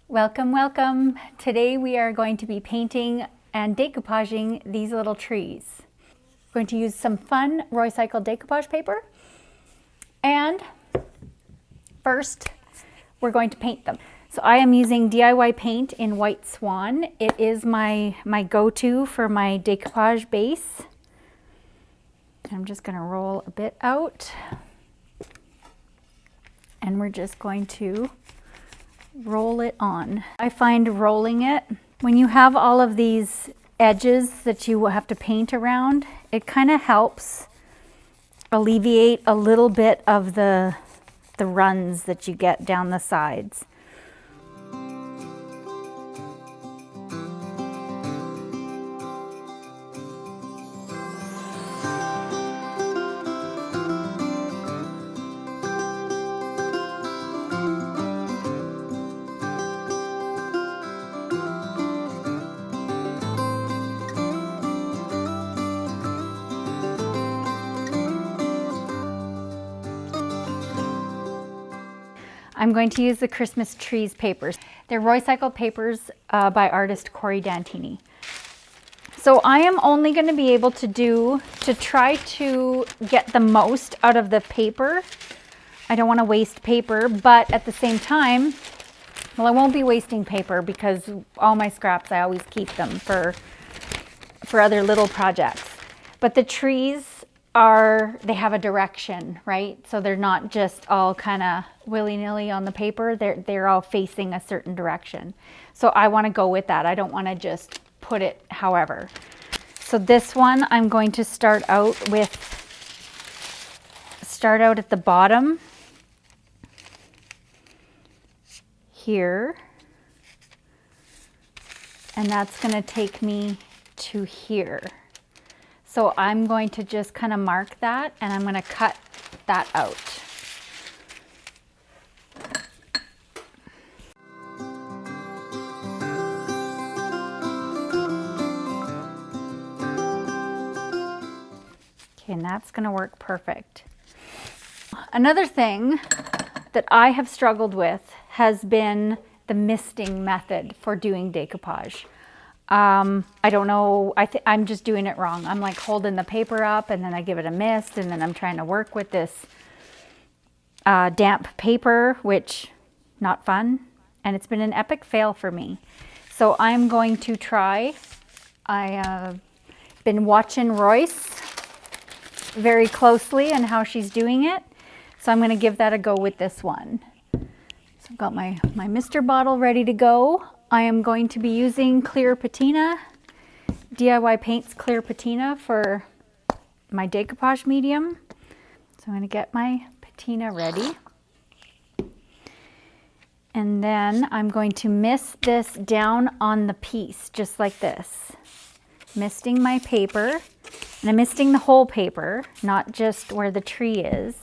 Welcome, welcome. Today we are going to be painting and decoupaging these little trees. We're going to use some fun Roycycled decoupage paper. And first, we're going to paint them. So I am using DIY paint in white Swan. It is my go-to for my decoupage base. I'm just going to roll a bit out. And we're just going to roll it on. I find rolling it, when you have all of these edges that you will have to paint around, it kind of helps alleviate a little bit of the runs that you get down the sides. I'm going to use the Christmas trees papers. They're Roycycled papers by artist Corey Dantini. So I am only going to be able to try to get the most out of the paper. I don't want to waste paper, but at the same time, well, I won't be wasting paper because all my scraps, I always keep them for other little projects. But the trees they have a direction, right? So they're not just all kind of willy-nilly on the paper. They're all facing a certain direction. So I want to go with that. I don't want to just put it however. So this one, I'm going to start out at the bottom here. And that's going to take me to here. So I'm going to just kind of mark that and I'm going to cut that out. Okay, and that's going to work perfect. Another thing that I have struggled with has been the misting method for doing decoupage. I don't know, I'm just doing it wrong. I'm like holding the paper up and then I give it a mist and then I'm trying to work with this damp paper, which not fun. And it's been an epic fail for me. So I'm going to try. I've been watching Royce very closely and how she's doing it. So I'm going to give that a go with this one. So I've got my Mr. bottle ready to go. I am going to be using clear patina, DIY Paints clear patina for my decoupage medium. So I'm going to get my patina ready. And then I'm going to mist this down on the piece, just like this. Misting my paper, and I'm misting the whole paper, not just where the tree is.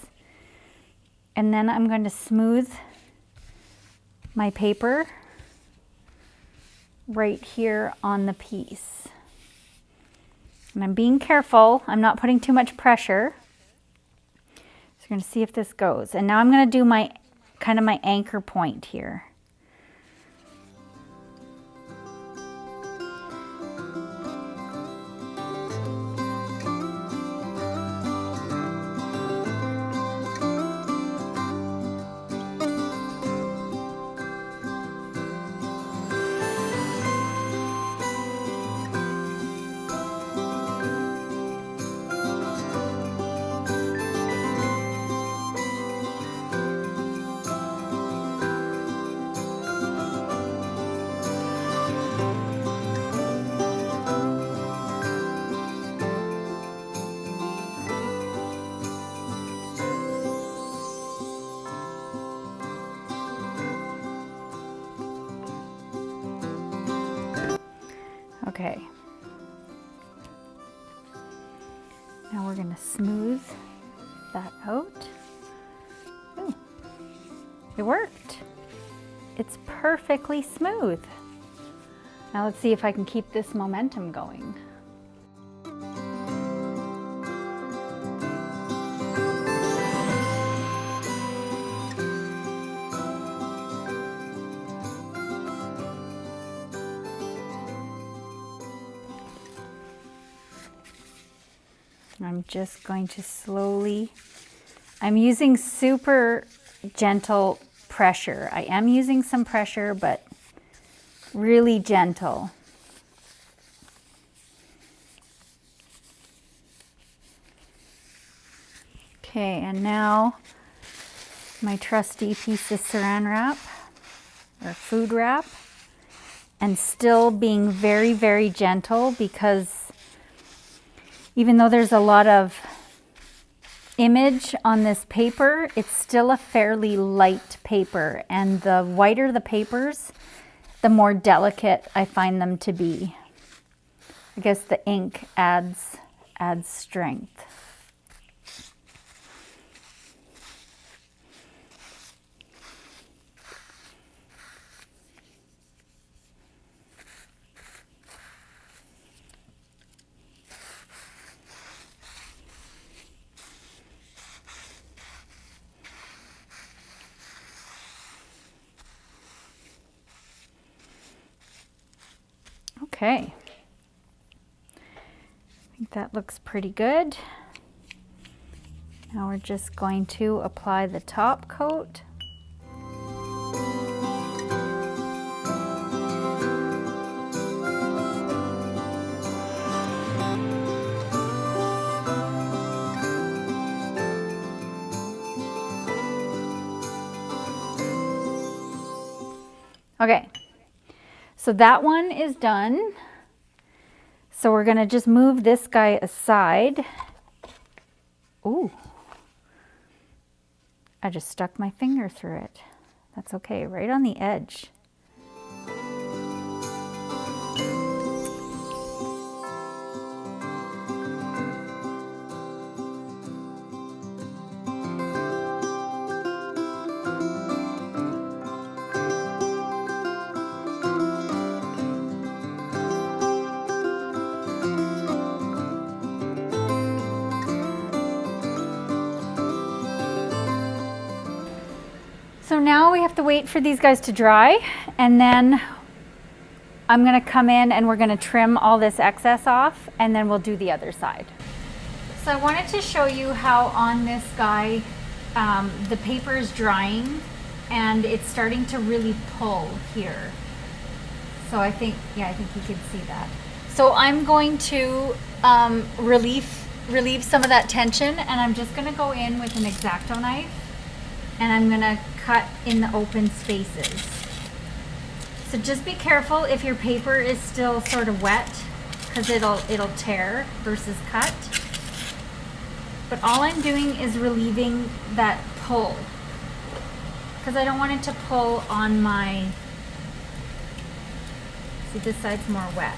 And then I'm going to smooth my paper right here on the piece. And I'm being careful. I'm not putting too much pressure. So we're going to see if this goes. And now I'm going to do my kind of my anchor point here. Okay. Now we're going to smooth that out. Ooh, it worked. It's perfectly smooth. Now let's see if I can keep this momentum going. I'm just going to slowly, I'm using super gentle pressure. I am using some pressure, but really gentle. Okay, and now my trusty piece of saran wrap or food wrap, and still being very, very gentle, because even though there's a lot of image on this paper, it's still a fairly light paper, and the whiter the papers, the more delicate I find them to be. I guess the ink adds strength. Okay, I think that looks pretty good. Now we're just going to apply the top coat. Okay, so that one is done. So we're gonna just move this guy aside. Ooh, I just stuck my finger through it. That's okay, right on the edge. So now we have to wait for these guys to dry, and then I'm gonna come in and we're gonna trim all this excess off, and then we'll do the other side. So I wanted to show you how on this guy, the paper is drying and it's starting to really pull here. So I think you can see that. So I'm going to relieve some of that tension, and I'm just gonna go in with an X-Acto knife, and I'm gonna cut in the open spaces. So just be careful if your paper is still sort of wet, because it'll tear versus cut. But all I'm doing is relieving that pull, because I don't want it to pull on my, see, this side's more wet.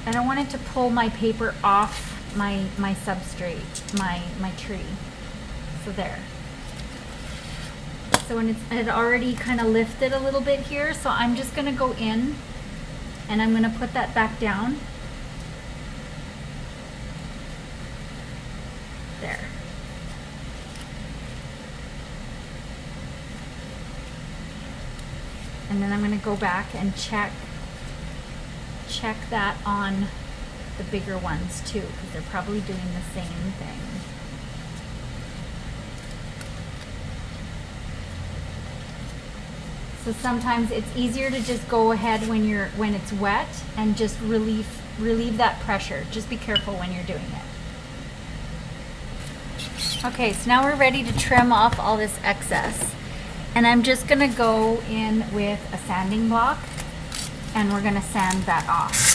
I don't want it to pull my paper off my substrate, my tree. So there. So when it already kind of lifted a little bit here, so I'm just gonna go in and I'm gonna put that back down. There. And then I'm gonna go back and check that on the bigger ones too, because they're probably doing the same thing. So sometimes it's easier to just go ahead when it's wet and just relieve that pressure. Just be careful when you're doing it. Okay, so now we're ready to trim off all this excess. And I'm just gonna go in with a sanding block, and we're gonna sand that off.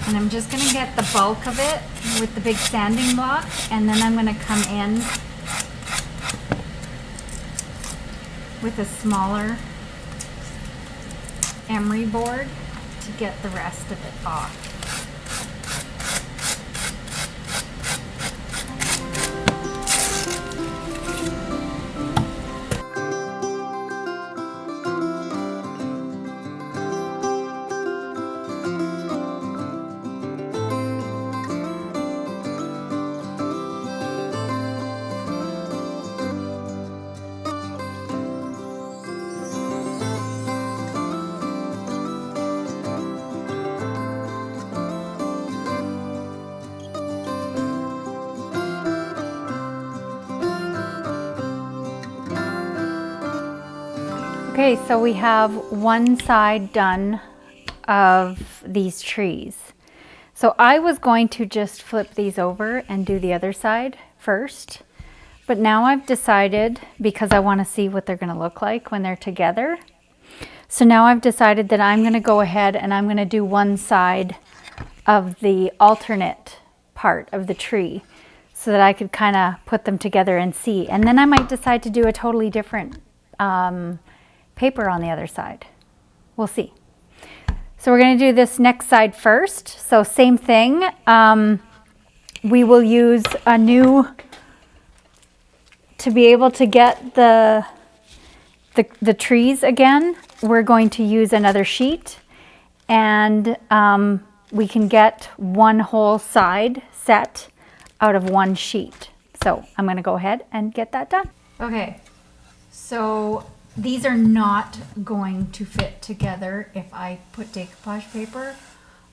And I'm just gonna get the bulk of it with the big sanding block, and then I'm gonna come in with a smaller emery board to get the rest of it off. Okay, so we have one side done of these trees. So I was going to just flip these over and do the other side first, but now I've decided, because I want to see what they're going to look like when they're together. So now I've decided that I'm going to go ahead and I'm going to do one side of the alternate part of the tree so that I could kind of put them together and see. And then I might decide to do a totally different paper on the other side. We'll see. So we're going to do this next side first. So same thing. We will use a new, to be able to get the trees again, we're going to use another sheet, and we can get one whole side set out of one sheet. So I'm going to go ahead and get that done. Okay, so these are not going to fit together if I put decoupage paper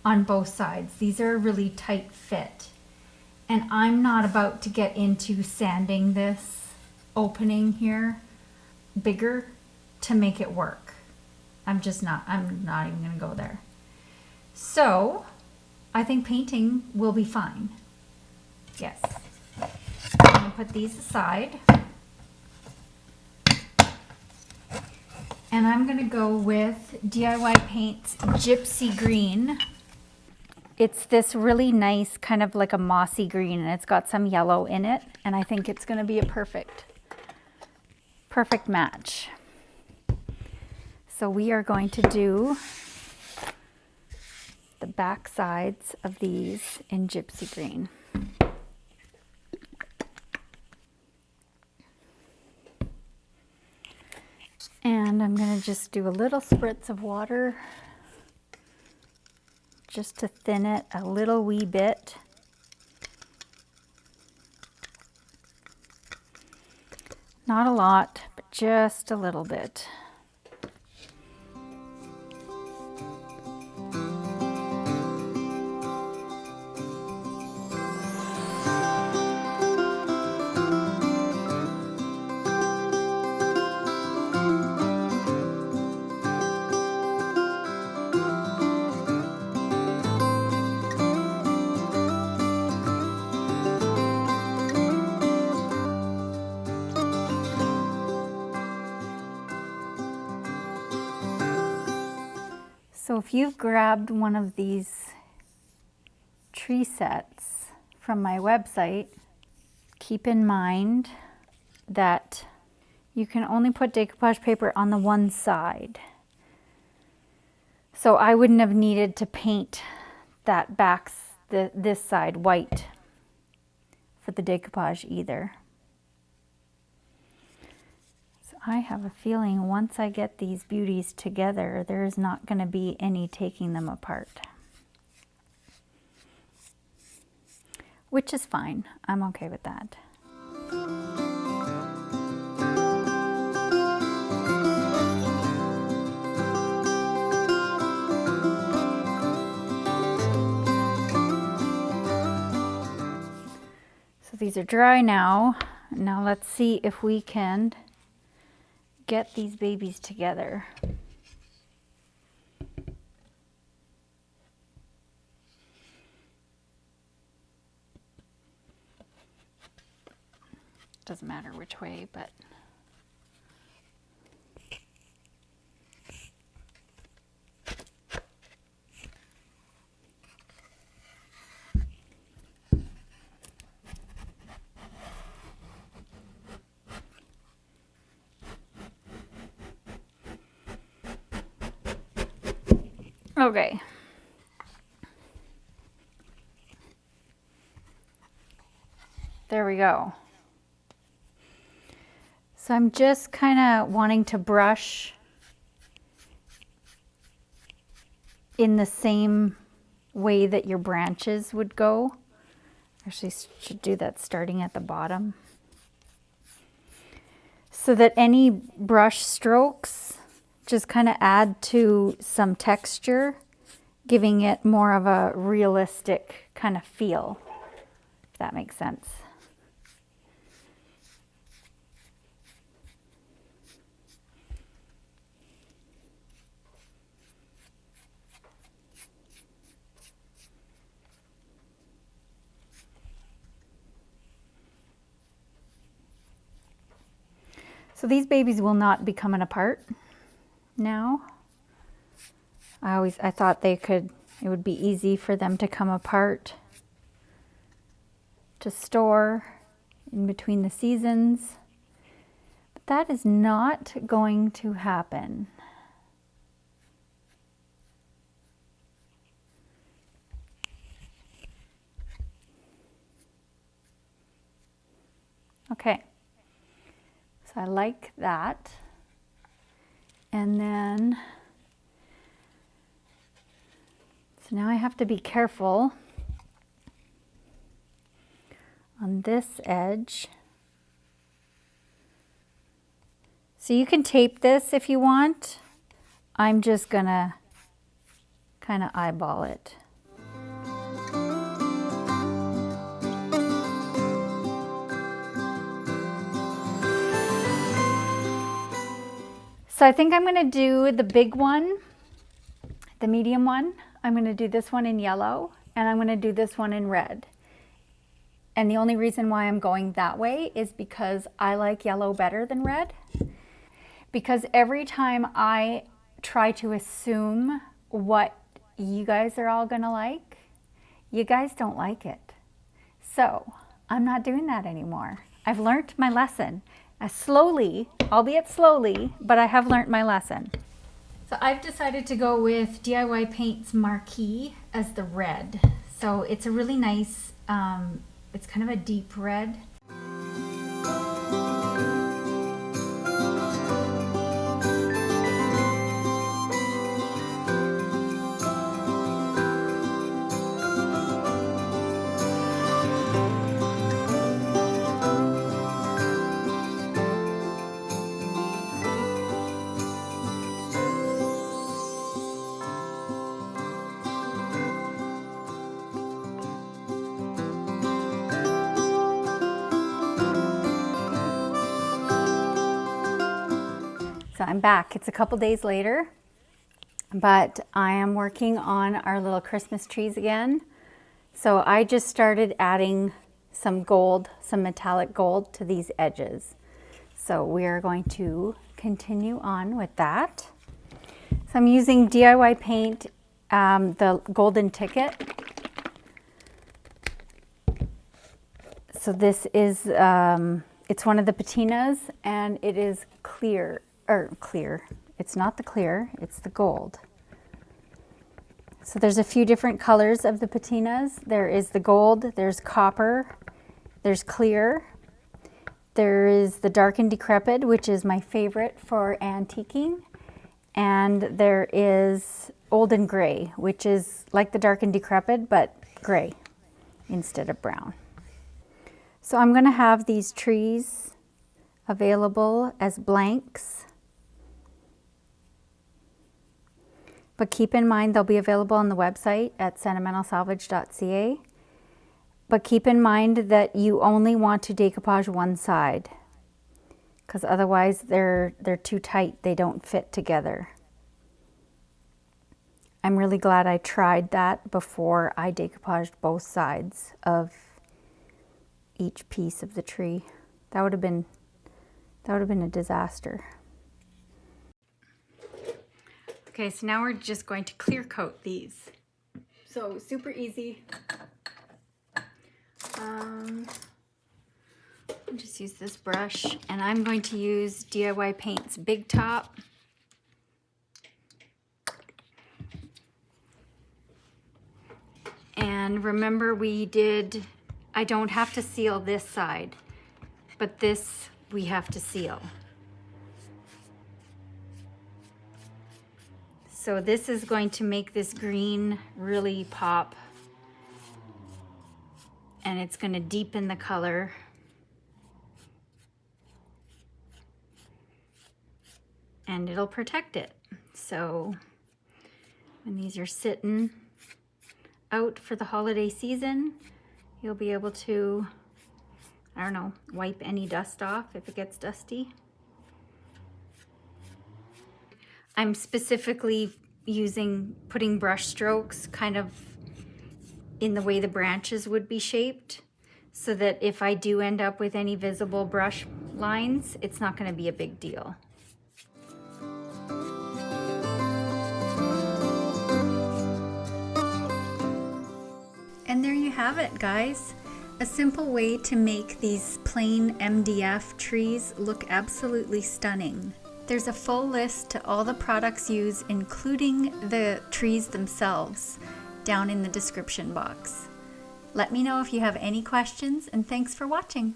on both sides. These are a really tight fit. And I'm not about to get into sanding this opening here bigger to make it work. I'm not even gonna go there. So I think painting will be fine. Yes. I'm gonna put these aside. And I'm gonna go with DIY Paint's Gypsy Green. It's this really nice kind of like a mossy green, and it's got some yellow in it, and I think it's gonna be a perfect match. So we are going to do the back sides of these in Gypsy Green. And I'm going to just do a little spritz of water just to thin it a little wee bit. Not a lot, but just a little bit. So if you've grabbed one of these tree sets from my website, keep in mind that you can only put decoupage paper on the one side. So I wouldn't have needed to paint that this side white for the decoupage either. I have a feeling once I get these beauties together, there's not going to be any taking them apart. Which is fine. I'm okay with that. So these are dry now. Now let's see if we can get these babies together. Doesn't matter which way, but okay. There we go. So I'm just kind of wanting to brush in the same way that your branches would go. Actually, should do that starting at the bottom. So that any brush strokes just kind of add to some texture, giving it more of a realistic kind of feel, if that makes sense. So these babies will not be coming apart now. I thought it would be easy for them to come apart to store in between the seasons. But that is not going to happen. Okay, so I like that. And then, so now I have to be careful on this edge. So you can tape this if you want. I'm just gonna kind of eyeball it. So I think I'm gonna do the big one, the medium one. I'm gonna do this one in yellow, and I'm gonna do this one in red. And the only reason why I'm going that way is because I like yellow better than red. Because every time I try to assume what you guys are all gonna like, you guys don't like it. So I'm not doing that anymore. I've learned my lesson. Slowly, albeit slowly, but I have learned my lesson. So I've decided to go with DIY Paint's Marquee as the red. So it's a really nice, it's kind of a deep red. So I'm back. It's a couple days later, but I am working on our little Christmas trees again. So I just started adding some gold, some metallic gold to these edges. So we are going to continue on with that. So I'm using DIY Paint, the golden ticket. So this is, it's one of the patinas, and it is clear. It's not the clear, it's the gold. So there's a few different colors of the patinas. There is the gold, there's copper, there's clear. There is the dark and decrepit, which is my favorite for antiquing. And there is old and gray, which is like the dark and decrepit, but gray instead of brown. So I'm gonna have these trees available as blanks. But keep in mind they'll be available on the website at sentimentalsalvage.ca. But keep in mind that you only want to decoupage one side, because otherwise they're too tight, they don't fit together. I'm really glad I tried that before I decoupaged both sides of each piece of the tree. That would have been a disaster. Okay, so now we're just going to clear coat these. So super easy. I'll just use this brush, and I'm going to use DIY Paint's Big Top. And remember I don't have to seal this side, but this we have to seal. So this is going to make this green really pop, and it's going to deepen the color. And it'll protect it. So when these are sitting out for the holiday season, you'll be able to, I don't know, wipe any dust off if it gets dusty. I'm specifically putting brush strokes kind of in the way the branches would be shaped. so that if I do end up with any visible brush lines, it's not going to be a big deal. And there you have it, guys. A simple way to make these plain MDF trees look absolutely stunning. There's a full list to all the products used, including the trees themselves, down in the description box. Let me know if you have any questions, and thanks for watching.